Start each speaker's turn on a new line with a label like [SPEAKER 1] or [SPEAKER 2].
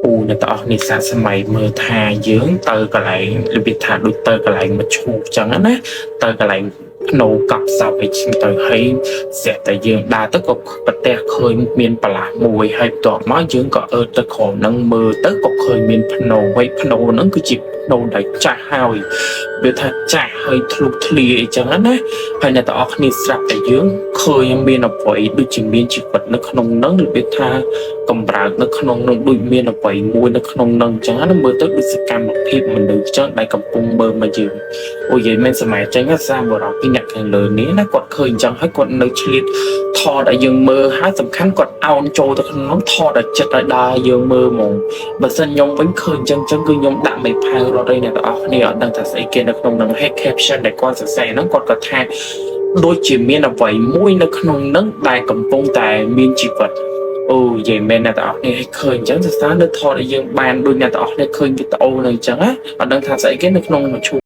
[SPEAKER 1] ពូនៅតអស់នេះសាសម័យមើលថាយើងទៅកន្លែងរបៀបថាដូចទៅកន្លែងមកឈូចឹងណាទៅកន្លែងភ្នូកប់សពអីចឹងទៅហើយស្រាប់តែយើងដើរទៅក៏ប្រទះឃើញមានប្រឡាស់មួយហើយបន្ទាប់មកយើងក៏អើទៅក្រោមហ្នឹងមើលទៅក៏ឃើញមានភ្នូហើយភ្នូហ្នឹងគឺជាភ្នូដែលចាស់ហើយវាថាចាស់ហើយធ្លុះធ្លាយអីចឹងណាហើយអ្នកទាំងអស់គ្នាស្រាប់តែយើងឃើញមានអ្វីដូចជាមានជីវិតនៅក្នុងហ្នឹងរបៀបថាកំរើកនៅក្នុងនឹងដូចមានអ្វីមួយនៅក្នុងនឹងចឹងណាមើលទៅដូចសកម្មភាពមនុស្សចឹងដែលកំពុងមើលមកយើងអូយមិនសម័យចឹងសាបរោះពីអ្នកខាងលើនេះណាគាត់ឃើញចឹងហើយគាត់នៅឆ្លៀតថតឲ្យយើងមើលហើយសំខាន់គាត់អោនចូលទៅក្នុងនោះថតឲ្យចិត្តឲ្យដើរយើងមើលហ្មងបើសិនខ្ញុំវិញឃើញចឹងគឺខ្ញុំដាក់មេផាវរត់ឲ្យអ្នកទាំងអស់គ្នាអត់ដឹងថាស្អីគេនៅក្នុងនឹង head caption ដែលគាត់សរសេរហ្នឹងគាត់ក៏ថាដូចជាមានអ្វីមួយនៅក្នុងនឹងដែលកំពុងតែមានជីវិតអូយេមែនអ្នកទាំងអស់គ្នាឃើញអញ្ចឹងសរសើរនៅថតឲ្យយើងបានដូចអ្នកទាំងអស់គ្នាឃើញវីដេអូនៅអញ្ចឹងណាអត់ដឹងថាស្អីគេនៅក្នុងមជ្ឈ